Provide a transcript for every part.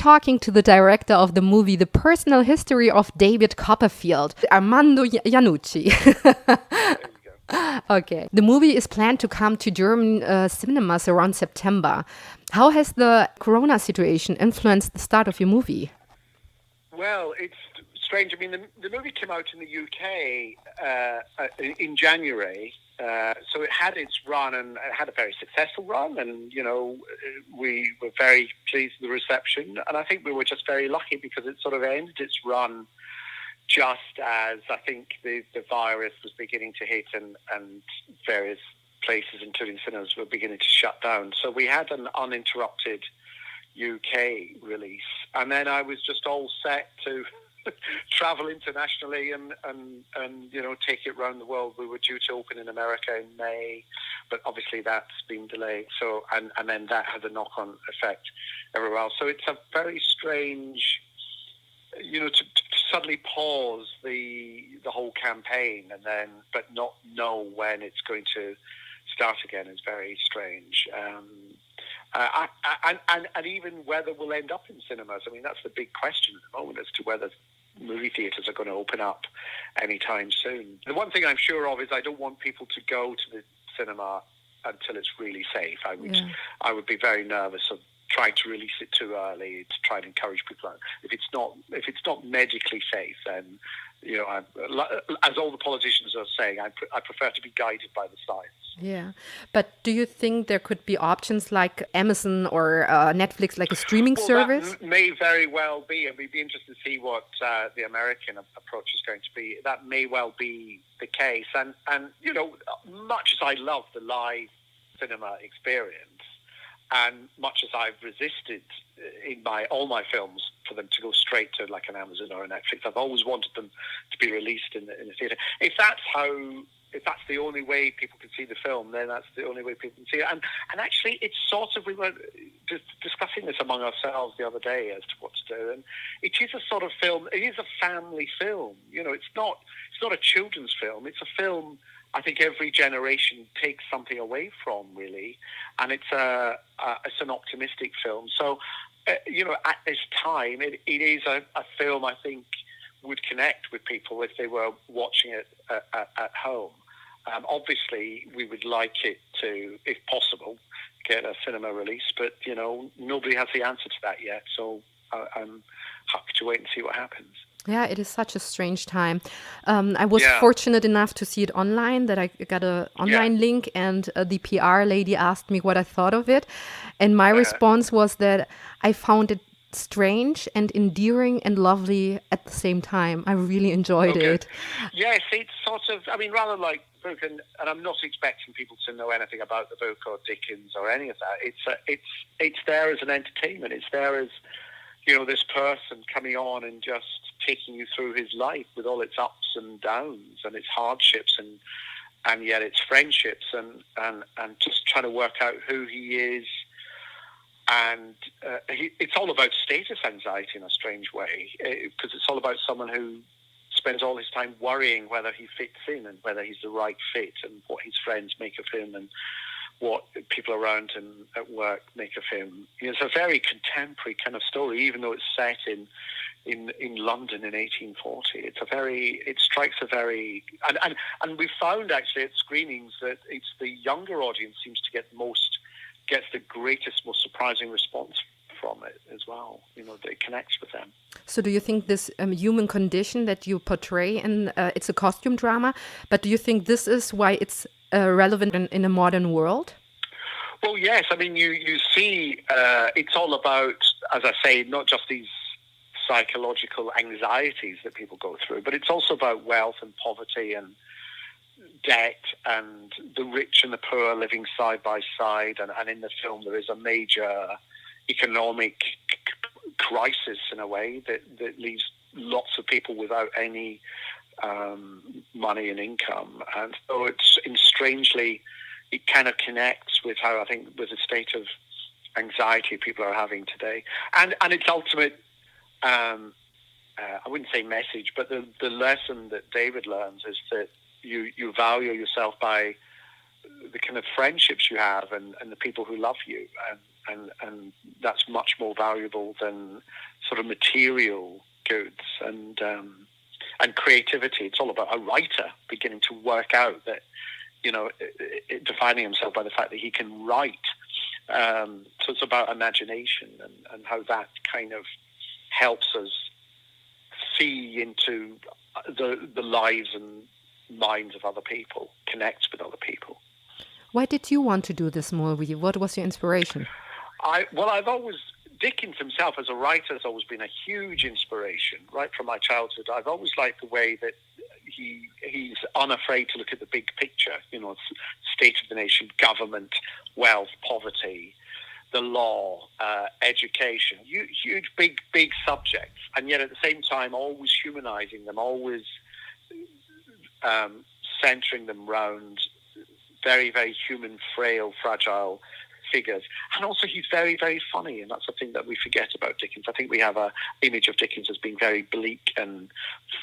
talking to the director of the movie The Personal History of David Copperfield, Armando Iannucci. Okay. The movie is planned to come to German cinemas around September. How has the corona situation influenced the start of your movie? Well, it's strange. I mean, the movie came out in the UK in January, so it had its run and it had a very successful run. And, you know, we were very pleased with the reception. And I think we were just very lucky because it sort of ended its run just as I think the virus was beginning to hit and various places, including cinemas, were beginning to shut down. So we had an uninterrupted UK release. And then I was just all set to travel internationally and you know, take it around the world. We were due to open in America in May, but obviously that's been delayed. So and then that had a knock-on effect everywhere else. So it's a very strange, you know, to suddenly pause the whole campaign and then but not know when it's going to start again is very strange. And even whether we'll end up in cinemas. I mean, that's the big question at the moment as to whether movie theatres are going to open up anytime soon. The one thing I'm sure of is I don't want people to go to the cinema until it's really safe. I would be very nervous of trying to release it too early to try and encourage people out. If it's not medically safe, then, you know, as all the politicians are saying, I prefer to be guided by the science. Yeah, but do you think there could be options like Amazon or Netflix, like a streaming service? That may very well be, and we'd be interested to see what the American approach is going to be. That may well be the case, and you know, much as I love the live cinema experience, and much as I've resisted in all my films for them to go straight to like an Amazon or a Netflix, I've always wanted them to be released in the theatre. If that's the only way people can see the film, then that's the only way people can see it. And actually, it's sort of, we were discussing this among ourselves the other day as to what to do. And it is a sort of film. It is a family film. You know, it's not a children's film. It's a film I think every generation takes something away from, really. And it's an optimistic film. So, you know, at this time, it is a film I think would connect with people if they were watching it at home. Obviously, we would like it to, if possible, get a cinema release, but, you know, nobody has the answer to that yet, so I'm happy to wait and see what happens. Yeah, it is such a strange time. I was fortunate enough to see it online, that I got an online link, and the PR lady asked me what I thought of it, and my response was that I found it strange and endearing and lovely at the same time. I really enjoyed it. Yes, it's sort of, I mean, rather like book, and I'm not expecting people to know anything about the book or Dickens or any of that. It's there as an entertainment. It's there as, you know, this person coming on and just taking you through his life with all its ups and downs and its hardships and yet its friendships and just trying to work out who he is. And it's all about status anxiety in a strange way, because it's all about someone who spends all his time worrying whether he fits in and whether he's the right fit and what his friends make of him and what people around him at work make of him. You know, it's a very contemporary kind of story, even though it's set in London in 1840. It strikes a very, and we found actually at screenings that it's the younger audience seems to gets the greatest, most surprising response from it as well. You know, that it connects with them. So do you think this human condition that you portray, and it's a costume drama, but do you think this is why it's relevant in a modern world? Well, yes. I mean, you see, it's all about, as I say, not just these psychological anxieties that people go through, but it's also about wealth and poverty and debt and the rich and the poor living side by side. And in the film, there is a major economic crisis in a way that leaves lots of people without any money and income. And so it's strangely, it kind of connects with how I think with the state of anxiety people are having today. And its ultimate, I wouldn't say message, but the lesson that David learns is that you value yourself by the kind of friendships you have and the people who love you, and that's much more valuable than sort of material goods and creativity. It's all about a writer beginning to work out that, defining himself by the fact that he can write. So it's about imagination and how that kind of helps us see into the lives and minds of other people, connects with other people. Why did you want to do this movie? What was your inspiration? Dickens himself as a writer has always been a huge inspiration, right from my childhood. I've always liked the way that he's unafraid to look at the big picture, state of the nation, government, wealth, poverty, the law, education, huge, big subjects, and yet at the same time always humanizing them, always centering them around very, very human, frail, fragile figures. And also he's very, very funny, and that's the thing that we forget about Dickens. I think we have an image of Dickens as being very bleak and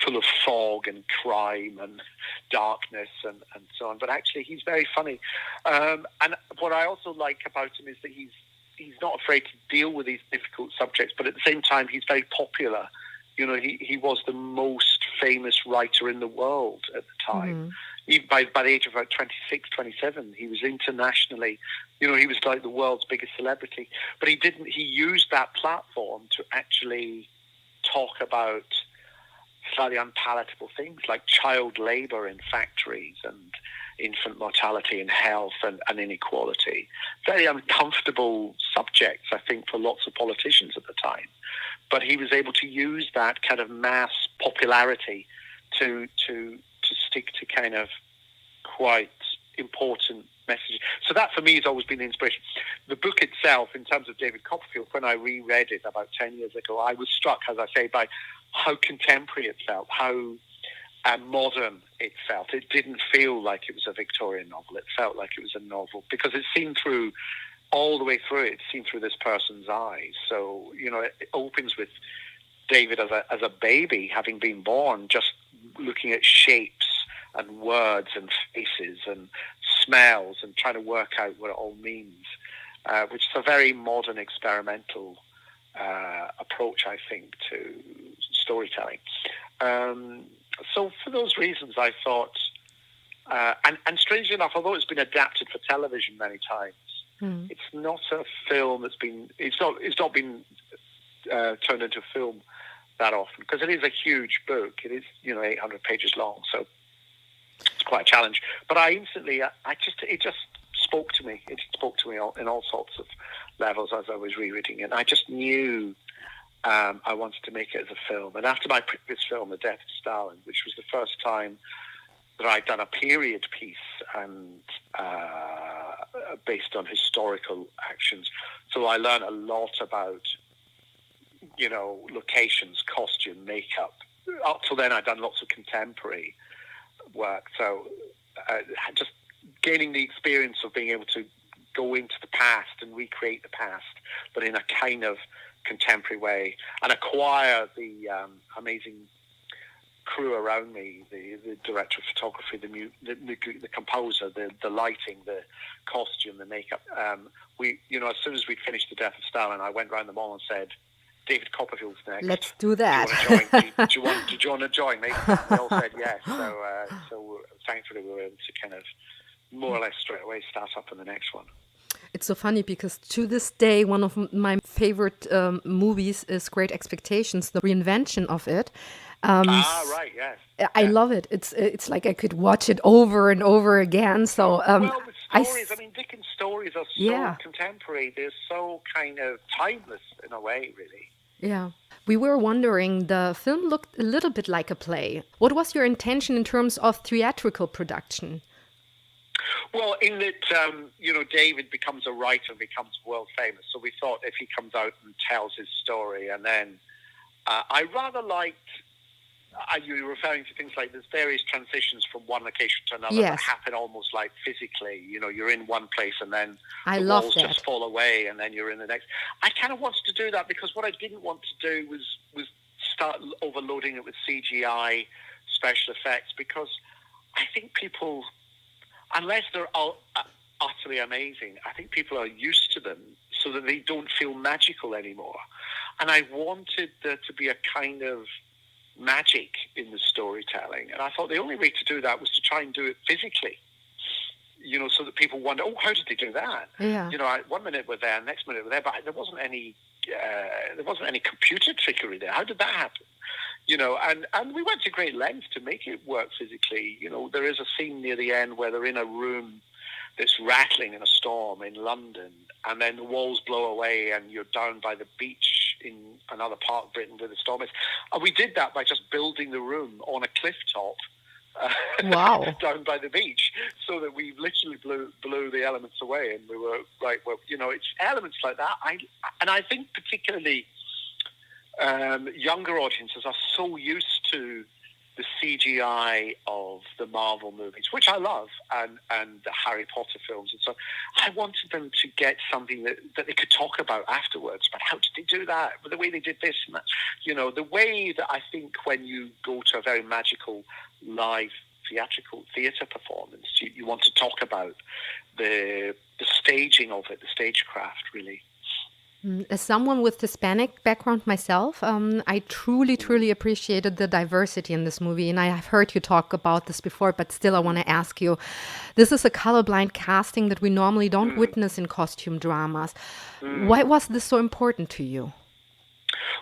full of fog and crime and darkness and so on, but actually he's very funny. And what I also like about him is that he's not afraid to deal with these difficult subjects, but at the same time he's very popular. He was the most famous writer in the world at the time. Mm-hmm. Even by the age of about 26, 27, he was internationally, he was like the world's biggest celebrity. But he used that platform to actually talk about slightly unpalatable things like child labor in factories and infant mortality and health and inequality. Very uncomfortable subjects, I think, for lots of politicians at the time. But he was able to use that kind of mass popularity to stick to kind of quite important messages. So that for me has always been the inspiration. The book itself, in terms of David Copperfield, when I reread it about 10 years ago, I was struck, as I say, by how contemporary it felt, how modern it felt. It didn't feel like it was a Victorian novel. It felt like it was a novel because it's seen through all the way through it. It's seen through this person's eyes. So, it opens with David as a baby, having been born, just looking at shapes and words and faces and smells and trying to work out what it all means, which is a very modern experimental approach, I think, to storytelling. So for those reasons, I thought, and strangely enough, although it's been adapted for television many times, it's not a film that's been, it's not been turned into a film that often, because it is a huge book. It is, 800 pages long, so it's quite a challenge. But it just spoke to me. It spoke to me in all sorts of levels as I was rereading it. And I just knew I wanted to make it as a film. And after my previous film, The Death of Stalin, which was the first time that I'd done a period piece and based on historical actions, so I learned a lot about, locations, costume, makeup. Up till then, I'd done lots of contemporary work. So just gaining the experience of being able to go into the past and recreate the past, but in a kind of contemporary way, and acquire the amazing crew around me, the director of photography, the composer, the lighting, the costume, the makeup. As soon as we finished The Death of Stalin, I went around the mall and said, David Copperfield's next. Let's do that. Do you want to join me? They all said yes. So thankfully we were able to kind of more or less straight away start up on the next one. It's so funny because to this day, one of my favorite movies is Great Expectations, the reinvention of it. Right, yes. I love it. It's like I could watch it over and over again. So the stories, Dickens' stories are so contemporary. They're so kind of timeless in a way, really. Yeah. We were wondering, the film looked a little bit like a play. What was your intention in terms of theatrical production? Well, in that, David becomes a writer and becomes world famous. So we thought if he comes out and tells his story, and then I rather liked, you're referring to things like there's various transitions from one location to another that happen almost like physically. You're in one place and then the walls just fall away and then you're in the next. I kind of wanted to do that because what I didn't want to do was start overloading it with CGI special effects, because I think people unless they're utterly amazing, I think people are used to them so that they don't feel magical anymore. And I wanted there to be a kind of magic in the storytelling. And I thought the only way to do that was to try and do it physically, so that people wonder, oh, how did they do that? Yeah. 1 minute we're there, next minute we're there, but there wasn't any computer trickery there. How did that happen? And we went to great lengths to make it work physically. There is a scene near the end where they're in a room that's rattling in a storm in London, and then the walls blow away and you're down by the beach in another part of Britain where the storm is. And we did that by just building the room on a cliff top wow. down by the beach, so that we literally blew the elements away. And we were like, well, it's elements like that. I think particularly younger audiences are so used to the CGI of the Marvel movies, which I love, and the Harry Potter films. And so I wanted them to get something that they could talk about afterwards. But how did they do that? The way they did this and that. The way that I think when you go to a very magical live theatre performance, you want to talk about the staging of it, the stagecraft, really. As someone with Hispanic background myself, I truly appreciated the diversity in this movie. And I have heard you talk about this before, but still I want to ask you, this is a colorblind casting that we normally don't witness in costume dramas. Why was this so important to you?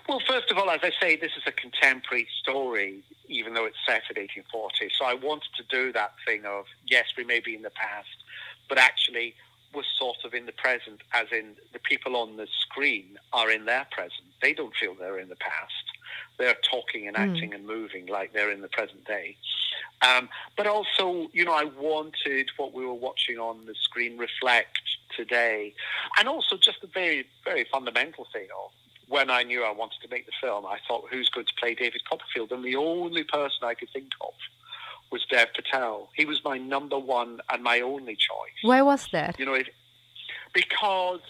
Well, first of all, as I say, this is a contemporary story, even though it's set in 1840. So I wanted to do that thing of, yes, we may be in the past, but actually we're sort of in the present, as in the people on the screen are in their present. They don't feel they're in the past. They're talking and acting and moving like they're in the present day. But also, I wanted what we were watching on the screen reflect today. And also just the very, very fundamental thing of, when I knew I wanted to make the film, I thought, who's going to play David Copperfield? And the only person I could think of was Dev Patel. He was my number one and my only choice. Why was that? Because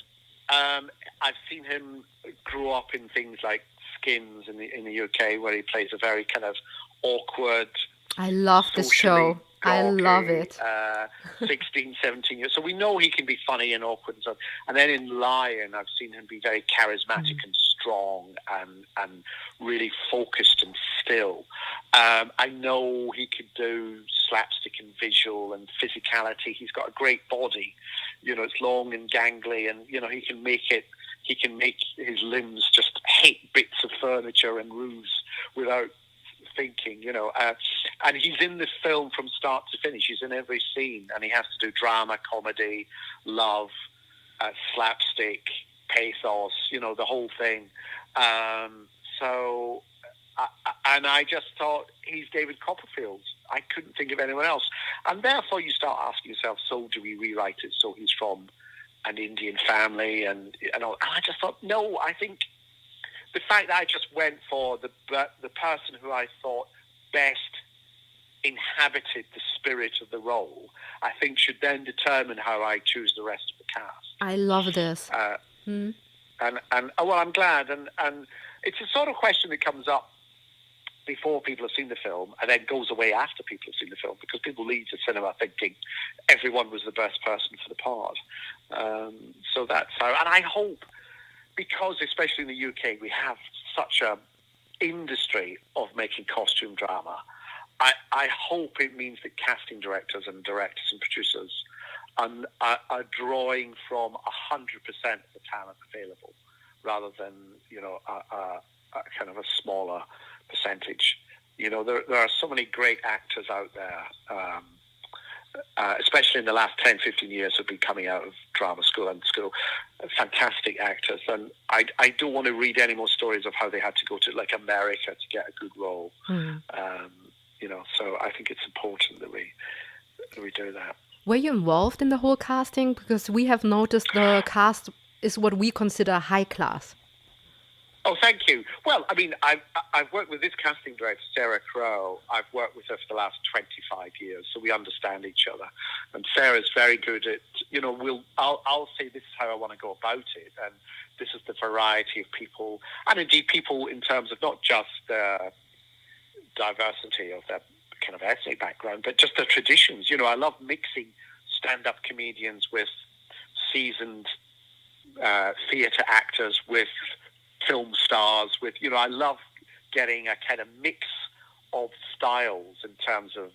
I've seen him grow up in things like Skins in the UK, where he plays a very kind of awkward. I love this show. I love it. 16, 17 years. So we know he can be funny and awkward and so on. And then in Lion, I've seen him be very charismatic and strong and really focused and still. I know he could do slapstick and visual and physicality. He's got a great body. It's long and gangly, and he can make his limbs just hit bits of furniture and roofs without thinking, and he's in the film from start to finish. He's in every scene, and he has to do drama, comedy, love, slapstick, pathos, the whole thing. And I just thought, he's David Copperfield. I couldn't think of anyone else. And therefore you start asking yourself, so do we rewrite it so he's from an Indian family and all? And I just thought, no, I think the fact that I just went for the person who I thought best inhabited the spirit of the role, I think should then determine how I choose the rest of the cast. I love this. And well, I'm glad. And it's a sort of question that comes up before people have seen the film and then goes away after people have seen the film, because people leave the cinema thinking everyone was the best person for the part. So that's how, and I hope, because especially in the UK we have such a industry of making costume drama, I hope it means that casting directors and producers are drawing from 100% of the talent available, rather than a kind of a smaller percentage. There are so many great actors out there, especially in the last 10, 15 years, have been coming out of drama school and fantastic actors. And I don't want to read any more stories of how they had to go to like America to get a good role. So I think it's important that we do that. Were you involved in the whole casting? Because we have noticed the cast is what we consider high class. Oh, thank you. Well, I mean, I've worked with this casting director, Sarah Crowe. I've worked with her for the last 25 years, so we understand each other. And Sarah's very good at, I'll say this is how I want to go about it, and this is the variety of people, and indeed people in terms of not just diversity of their kind of ethnic background, but just the traditions. I love mixing stand-up comedians with seasoned theatre actors, with film stars, with, I love getting a kind of mix of styles in terms of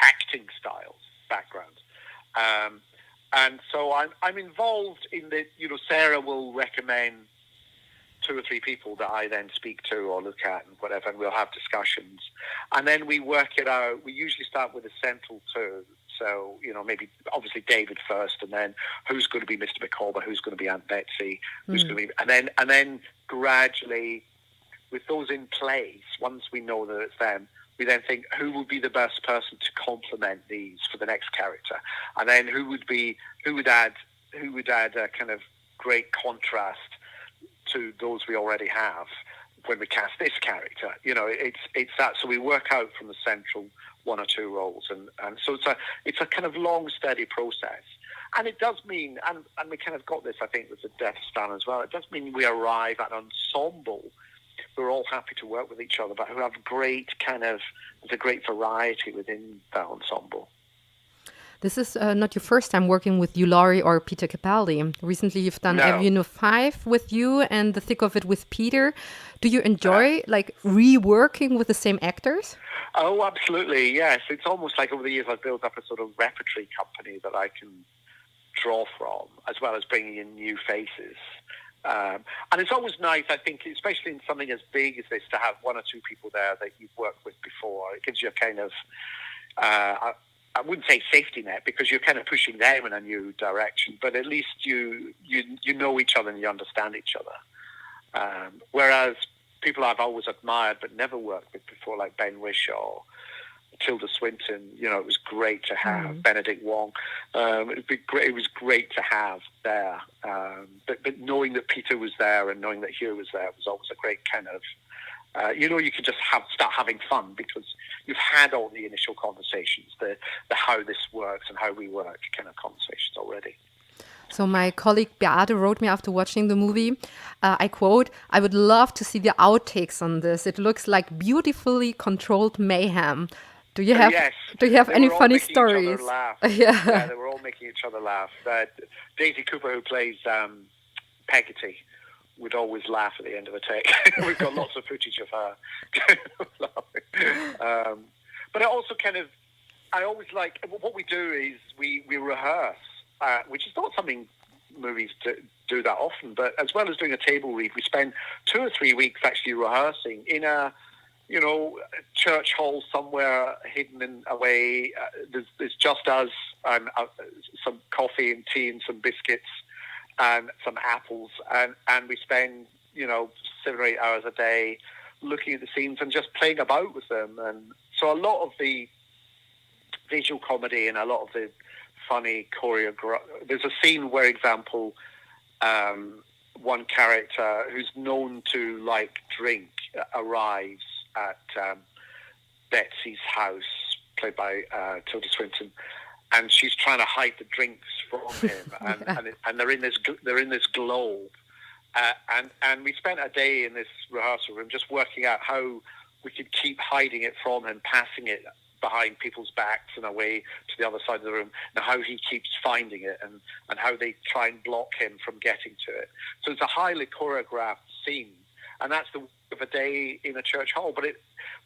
acting styles, backgrounds. And so I'm involved in the, Sarah will recommend 2 or 3 people that I then speak to or look at and whatever, and we'll have discussions. And then we work it out. We usually start with a central 2. So, maybe obviously David first, and then who's going to be Mr. McCorber, who's going to be Aunt Betsy, who's going to be, and then gradually, with those in place, once we know that it's them, we then think who would be the best person to complement these for the next character, and then who would add a kind of great contrast to those we already have when we cast this character. It's that. So we work out from the central 1 or 2 roles, and so it's a kind of long, steady process. And it does mean, and we kind of got this, I think, with the Death Star as well. It does mean we arrive at an ensemble. We're all happy to work with each other, but who have there's a great variety within that ensemble. This is not your first time working with you, Laurie, or Peter Capaldi. Recently, you've done Avenue 5 with you and The Thick of It with Peter. Do you enjoy reworking with the same actors? Oh, absolutely, yes. It's almost like over the years I've built up a sort of repertory company that I can draw from, as well as bringing in new faces. And it's always nice, I think, especially in something as big as this, to have 1 or 2 people there that you've worked with before. It gives you a kind of, I wouldn't say safety net, because you're kind of pushing them in a new direction, but at least you know each other and you understand each other. Whereas people I've always admired but never worked with before, like Ben Whishaw, Tilda Swinton, it was great to have Benedict Wong. It was great to have there. But knowing that Peter was there and knowing that Hugh was there was always a great kind of, you could just start having fun because you've had all the initial conversations, the how this works and how we work kind of conversations already. So my colleague Beate wrote me after watching the movie, I quote, "I would love to see the outtakes on this. It looks like beautifully controlled mayhem." Do you have any funny stories? Yeah, they were all making each other laugh. Daisy Cooper, who plays Peggotty, would always laugh at the end of a take. We've got lots of footage of her laughing. But I also I always like, what we do is we rehearse, which is not something movies do that often, but as well as doing a table read, we spend 2 or 3 weeks actually rehearsing in a church hall somewhere hidden away. There's just us and some coffee and tea and some biscuits and some apples, and we spend 7 or 8 hours a day looking at the scenes and just playing about with them. And so a lot of the visual comedy and a lot of the funny there's a scene where, example, one character who's known to like drink arrives at Betsy's house, played by Tilda Swinton, and she's trying to hide the drinks from him, and they're in this globe, and we spent a day in this rehearsal room just working out how we could keep hiding it from him, passing it behind people's backs and away to the other side of the room, and how he keeps finding it, and how they try and block him from getting to it. So it's a highly choreographed scene, and that's the work of a day in a church hall.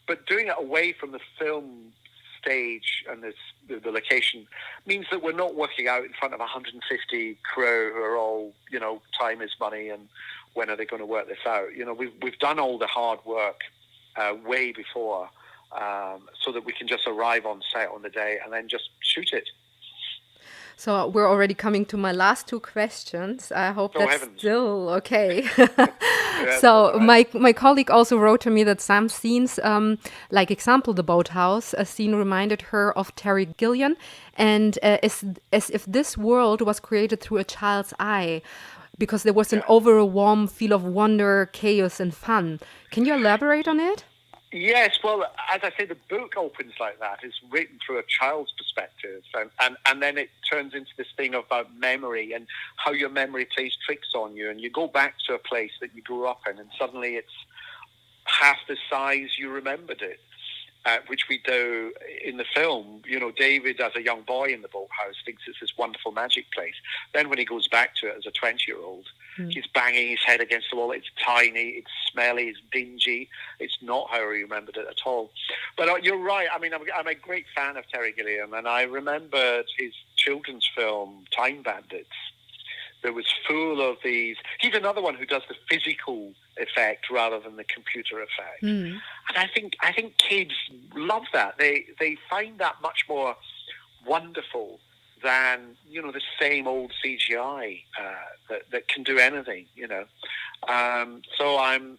But doing it away from the film stage and the location means that we're not working out in front of 150 crew who are all, time is money and when are they going to work this out. We've done all the hard work way before, so that we can just arrive on set on the day and then just shoot it. So we're already coming to my last 2 questions. I hope that's still okay. So right. my colleague also wrote to me that some scenes, like example, the boathouse, a scene reminded her of Terry Gilliam, and as if this world was created through a child's eye, because there was an overwarm feel of wonder, chaos, and fun. Can you elaborate on it? Yes, well, as I say, the book opens like that. It's written through a child's perspective, and then it turns into this thing about memory and how your memory plays tricks on you, and you go back to a place that you grew up in, and suddenly it's half the size you remembered it. which we do in the film. David, as a young boy in the boathouse, thinks it's this wonderful magic place. Then when he goes back to it as a 20-year-old, he's banging his head against the wall. It's tiny, it's smelly, it's dingy. It's not how he remembered it at all. But you're right. I mean, I'm a great fan of Terry Gilliam, and I remembered his children's film, Time Bandits. That was full of these. He's another one who does the physical effect rather than the computer effect. And I think kids love that. They find that much more wonderful than the same old CGI that can do anything. So I'm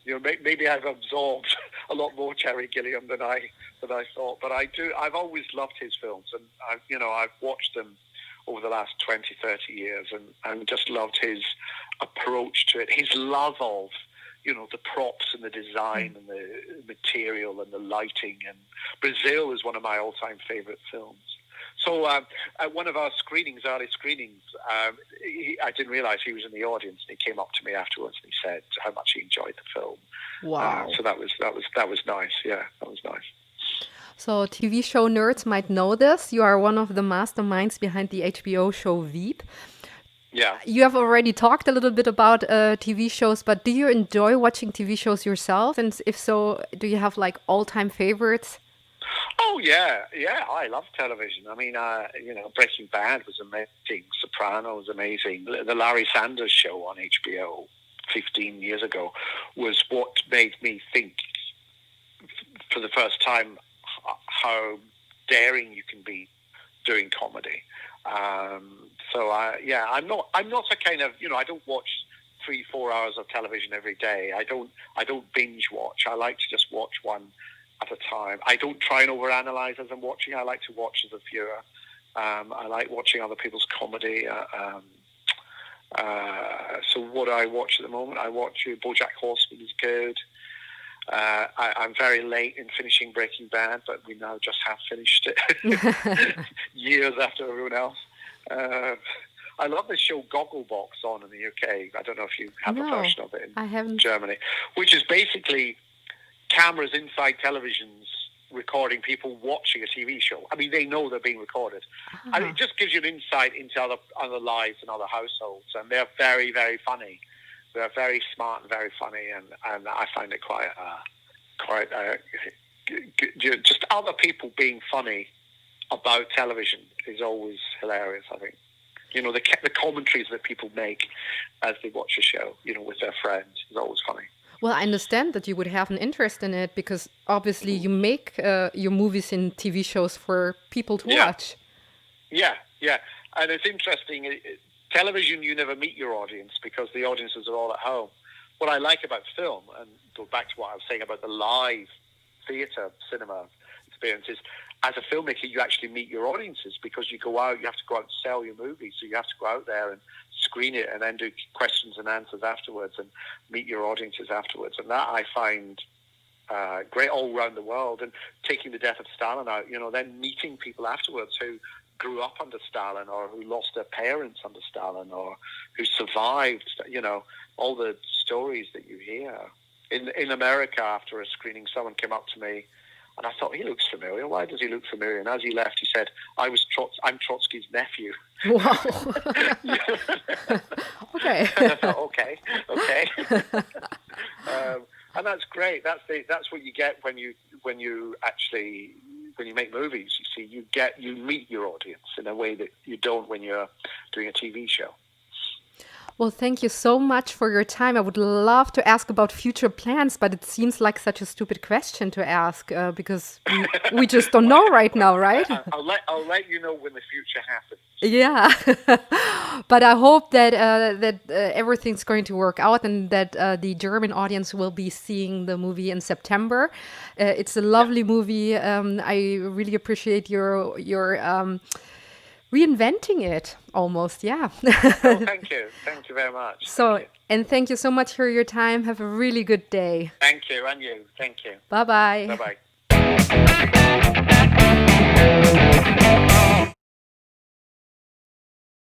maybe I've absorbed a lot more Terry Gilliam than I thought. But I've always loved his films, and I've watched them over the last 20, 30 years, and just loved his approach to it, his love of, the props and the design and the material and the lighting. And Brazil is one of my all-time favorite films. So at one of our early screenings, I didn't realize he was in the audience, and he came up to me afterwards and he said how much he enjoyed the film. Wow. So that was nice. Yeah, that was nice. So TV show nerds might know this. You are one of the masterminds behind the HBO show Veep. Yeah. You have already talked a little bit about TV shows, but do you enjoy watching TV shows yourself? And if so, do you have like all-time favorites? Oh, yeah. Yeah, I love television. I mean, Breaking Bad was amazing. Soprano was amazing. The Larry Sanders Show on HBO 15 years ago was what made me think for the first time how daring you can be doing comedy. I'm not a kind of, I don't watch 3-4 hours of television every day. I don't binge watch. I like to just watch one at a time. I don't try and overanalyze as I'm watching. I like to watch as a viewer. I like watching other people's comedy. So what do I watch at the moment? I watch BoJack Horseman is good. I'm very late in finishing Breaking Bad, but we now just have finished it years after everyone else. I love this show Gogglebox on in the UK. I don't know if you have a version of it in Germany, which is basically cameras inside televisions recording people watching a TV show. I mean, they know they're being recorded. And it just gives you an insight into other lives and other households, and they're very, very funny. They're very smart and very funny, and I find it quite just other people being funny about television is always hilarious, I think. The commentaries that people make as they watch a show, with their friends is always funny. Well, I understand that you would have an interest in it because obviously you make your movies and TV shows for people to watch. Yeah. And it's interesting. Television, you never meet your audience because the audiences are all at home. What I like about film, and go back to what I was saying about the live theatre cinema experience, is as a filmmaker, you actually meet your audiences because you go out, you have to go out and sell your movie. So you have to go out there and screen it and then do questions and answers afterwards and meet your audiences afterwards. And that I find great all around the world. And taking the death of Stalin out, then meeting people afterwards who grew up under Stalin or who lost their parents under Stalin or who survived, all the stories that you hear. In America, after a screening, someone came up to me and I thought, he looks familiar. Why does he look familiar? And as he left, he said, I'm Trotsky's nephew. Wow. Okay. And I thought, okay. And that's great. That's what you get when you make movies. You see, you meet your audience in a way that you don't when you're doing a TV show. Well, thank you so much for your time. I would love to ask about future plans, but it seems like such a stupid question to ask because we just don't know right now, right? I'll let you know when the future happens. Yeah, but I hope that everything's going to work out and that the German audience will be seeing the movie in September. It's a lovely movie. I really appreciate your reinventing it almost. Yeah. Thank you very much. And thank you so much for your time. Have a really good day. Thank you, and you. Thank you. Bye-bye. Bye-bye.